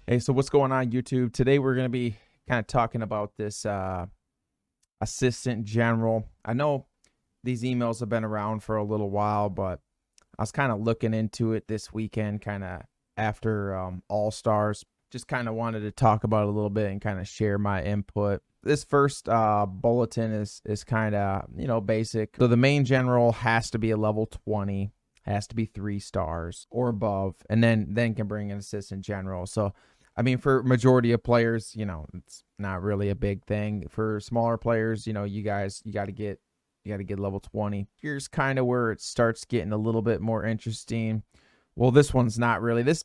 Hey, so what's going on, YouTube? Today we're going to be kind of talking about this assistant general. I know these emails have been around for a little while, but I was kind of looking into it this weekend, kind of after All-Stars. Just kind of wanted to talk about it a little bit and kind of share my input. This first bulletin is kind of, basic. So the main general has to be a level 20, has to be 3 stars or above, and then can bring an assistant general. So I mean, for majority of players, it's not really a big thing. For smaller players, you got to get level 20. Here's kind of where it starts getting a little bit more interesting. Well, this one's not really. This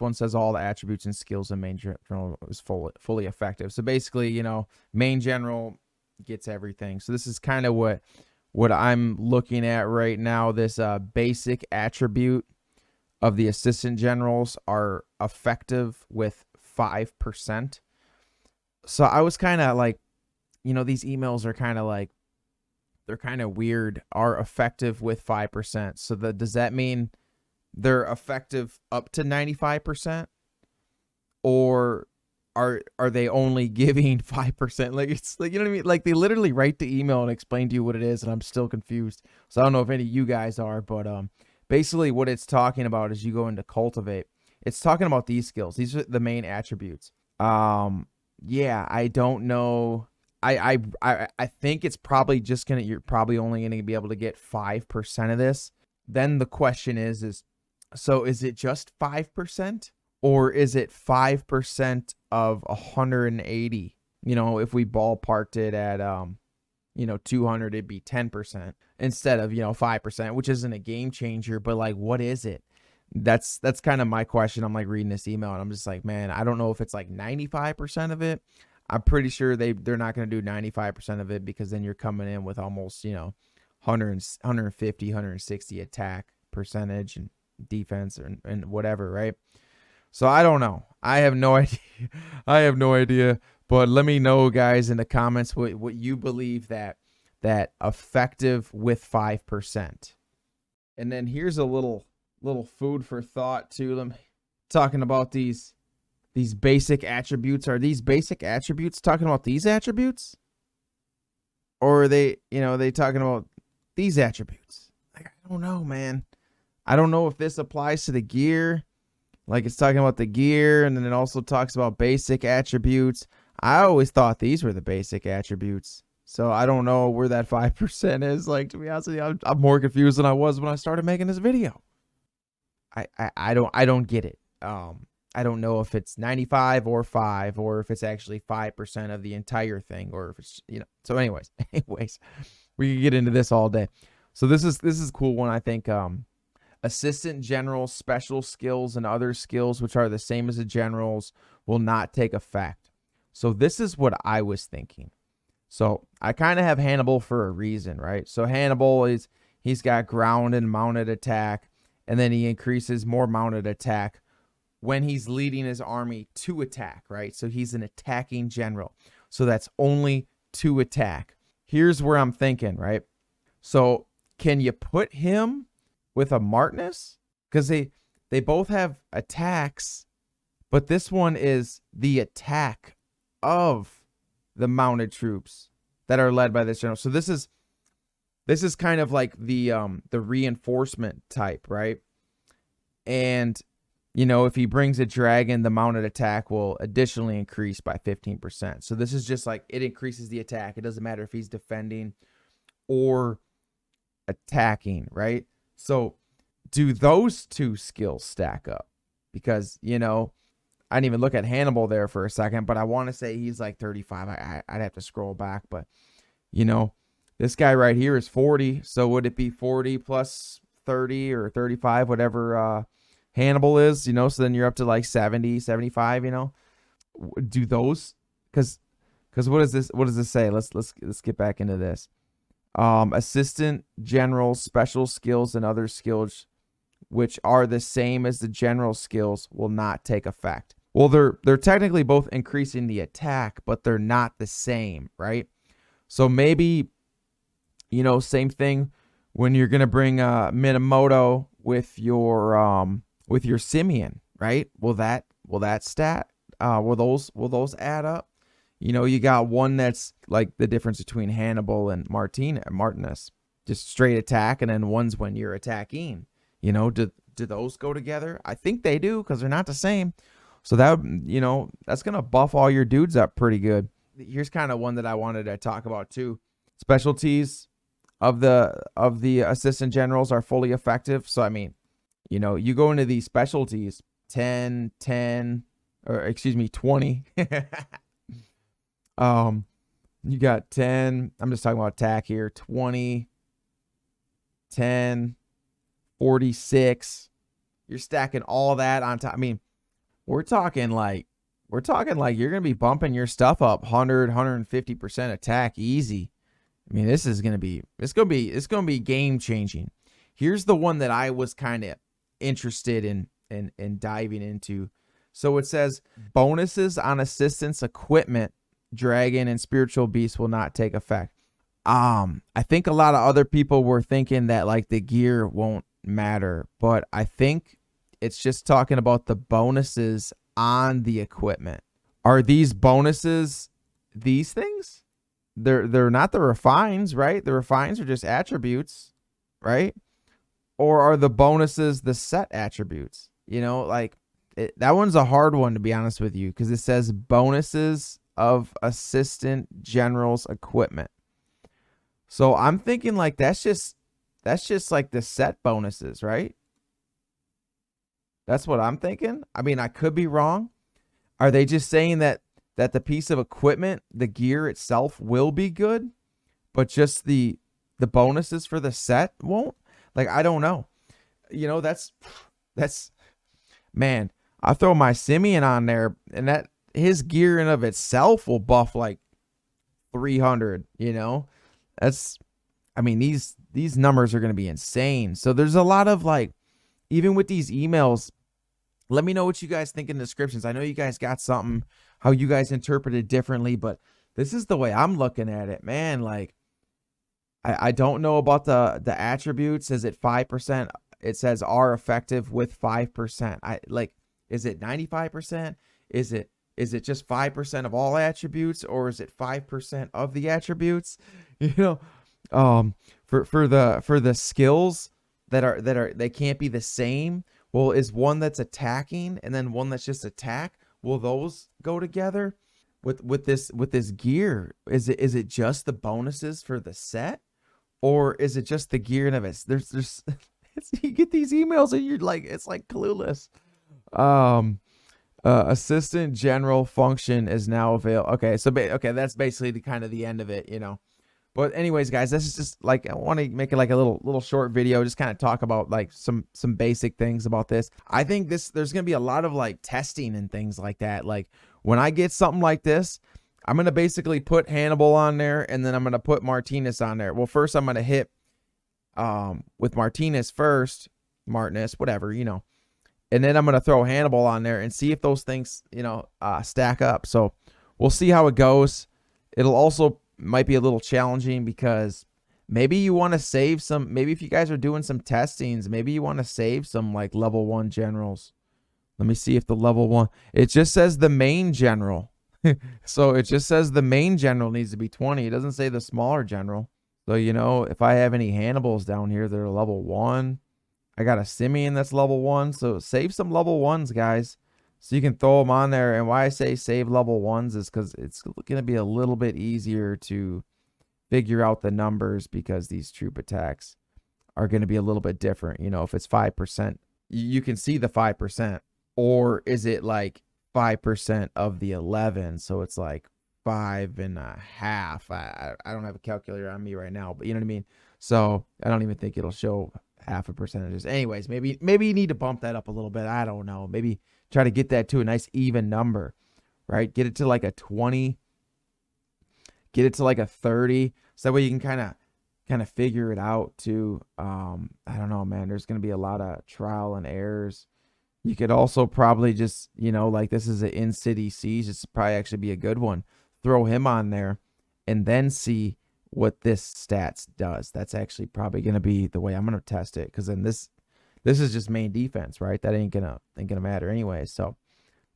one says all the attributes and skills in main general is fully effective. So basically, main general gets everything. So this is kind of what I'm looking at right now. This basic attribute of the assistant generals are effective with 5%. So I was kind of like, these emails are kind of like, they're kind of weird, are effective with 5%. So does that mean they're effective up to 95%? Or are they only giving 5%? Like, it's like, you know what I mean? Like, they literally write the email and explain to you what it is, and I'm still confused. So I don't know if any of you guys are, but basically what it's talking about is you go into cultivate. It's talking about these skills. These are the main attributes. Yeah, I don't know. I think it's probably just you're probably only gonna be able to get 5% of this. Then the question is so is it just 5%? Or is it 5% of 180? If we ballparked it at 200, it'd be 10% instead of 5%, which isn't a game changer, but like, what is it? That's kind of my question. I'm like reading this email and I'm just like, man, I don't know if it's like 95% of it. I'm pretty sure they're not going to do 95% of it, because then you're coming in with almost 150, 160 attack percentage and defense and whatever, right? So I don't know. I have no idea. I have no idea. But let me know, guys, in the comments what you believe that effective with 5%. And then here's a little food for thought to them, talking about these basic attributes. Are these basic attributes talking about these attributes? Or are they talking about these attributes? Like, I don't know, man. I don't know if this applies to the gear. Like, it's talking about the gear, and then it also talks about basic attributes. I always thought these were the basic attributes. So I don't know where that 5% is. Like, to be honest with you, I'm more confused than I was when I started making this video. I don't get it. I don't know if it's 95 or 5, or if it's actually 5% of the entire thing, or if it's, So anyways, we can get into this all day. So this is a cool one, I think. Assistant general special skills and other skills which are the same as the generals will not take effect. So this is what I was thinking. So I kind of have Hannibal for a reason, right? So Hannibal he's got ground and mounted attack, and then he increases more mounted attack when he's leading his army to attack, right? So he's an attacking general. So that's only to attack. Here's where I'm thinking, right? So can you put him with a Martinus? Because they both have attacks, but this one is the attack of the mounted troops that are led by this general. So this is kind of like the reinforcement type, right? And if he brings a dragon, the mounted attack will additionally increase by 15%. So this is just like, it increases the attack. It doesn't matter if he's defending or attacking, right? So do those two skills stack up? Because, I didn't even look at Hannibal there for a second, but I want to say he's like 35. I'd have to scroll back, but, this guy right here is 40. So would it be 40 plus 30 or 35, whatever Hannibal is, so then you're up to like 70, 75, Do those, because what does this say? Let's get back into this. Assistant general special skills and other skills which are the same as the general skills will not take effect. Well, they're technically both increasing the attack, but they're not the same, right? So maybe, same thing when you're gonna bring Minamoto with your Simeon, right? Will that that stat, will those add up? You know, you got one that's like the difference between Hannibal and Martinez, just straight attack, and then one's when you're attacking. You know, do those go together? I think they do because they're not the same. So that, you know, that's gonna buff all your dudes up pretty good. Here's kind of one that I wanted to talk about too. Specialties of the assistant generals are fully effective. So I mean, you know, you go into these specialties 10, 10, or excuse me, 20. You got 10. I'm just talking about attack here. 20, 10, 46. You're stacking all that on top. I mean, we're talking like you're going to be bumping your stuff up 100, 150% attack easy. I mean, it's going to be game changing. Here's the one that I was kind of interested in diving into. So it says bonuses on assistance equipment, dragon and spiritual beast will not take effect. I think a lot of other people were thinking that like the gear won't matter, but I think it's just talking about the bonuses on the equipment. Are these bonuses these things? They're not the refines, right? The refines are just attributes, right? Or are the bonuses the set attributes? You know, like that one's a hard one to be honest with you, because it says bonuses of assistant general's equipment. So I'm thinking like that's just like the set bonuses, right? That's what I'm thinking. I mean, I could be wrong. Are they just saying that the piece of equipment, the gear itself will be good, but just the bonuses for the set won't? Like, I don't know. You know, that's man, I throw my Simeon on there and that his gear in of itself will buff like 300, you know? That's, I mean, these numbers are going to be insane. So there's a lot of like, even with these emails, let me know what you guys think in the descriptions. I know you guys got something, how you guys interpret it differently, but this is the way I'm looking at it, man. Like, I don't know about the attributes. Is it 5%? It says are effective with 5%. I like, is it 95%? Is it just 5% of all attributes, or is it 5% of the attributes? You know, for the skills that are they can't be the same. Well, is one that's attacking and then one that's just attack? Will those go together with this gear? Is it just the bonuses for the set, or is it just the gear and of it? There's you get these emails and you're like, it's like clueless. Assistant general function is now available. Okay, so okay, that's basically the kind of the end of it, you know. But anyways, guys, this is just like, I want to make it like a little short video, just kind of talk about like some basic things about this. I think there's going to be a lot of like testing and things like that. Like when I get something like this, I'm going to basically put Hannibal on there, and then I'm going to put Martinez on there. Well, first I'm going to hit with Martinez first, Martinez, whatever, you know. And then I'm going to throw Hannibal on there and see if those things, you know, stack up. So we'll see how it goes. It'll also might be a little challenging because maybe you want to save some, maybe if you guys are doing some testings, maybe you want to save some like level 1 generals. Let me see if the level 1, it just says the main general. So it just says the main general needs to be 20. It doesn't say the smaller general. So, you know, if I have any Hannibals down here that are level 1, I got a Simeon that's level 1. So save some level 1s, guys, so you can throw them on there. And why I say save level 1s is because it's going to be a little bit easier to figure out the numbers, because these troop attacks are going to be a little bit different. You know, if it's 5%, you can see the 5%. Or is it like 5% of the 11? So it's like 5.5. I don't have a calculator on me right now, but you know what I mean? So I don't even think it'll show half a percentages. Anyways, maybe you need to bump that up a little bit. I don't know. Maybe try to get that to a nice even number, right? Get it to like a 20, get it to like a 30. So that way you can kind of figure it out too. I don't know, man. There's going to be a lot of trial and errors. You could also probably just, you know, like this is an in-city siege. This would probably actually be a good one. Throw him on there and then see what this stats does. That's actually probably going to be the way I'm going to test it, because then this is just main defense, right? That ain't gonna matter anyway. So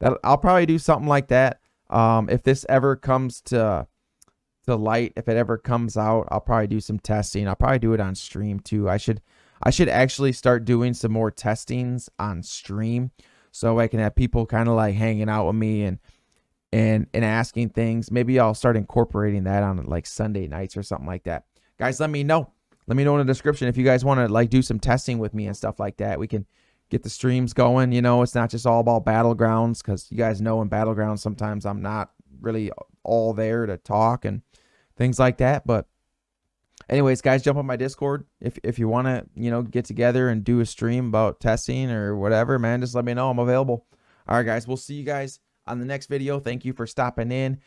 that I'll probably do something like that. If this ever comes to light, if it ever comes out, I'll probably do some testing. I'll probably do it on stream too. I should actually start doing some more testings on stream, so I can have people kind of like hanging out with me and asking things. Maybe I'll start incorporating that on like Sunday nights or something like that. Guys, let me know. Let me know in the description if you guys want to like do some testing with me and stuff like that. We can get the streams going. You know, it's not just all about Battlegrounds, because you guys know in Battlegrounds sometimes I'm not really all there to talk and things like that. But anyways, guys, jump on my Discord if you want to, you know, get together and do a stream about testing or whatever, man. Just let me know. I'm available. All right, guys, we'll see you guys on the next video. Thank you for stopping in.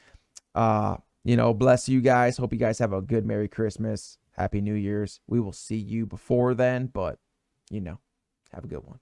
You know, bless you guys. Hope you guys have a good Merry Christmas, Happy New Year's. We will see you before then, but you know, have a good one.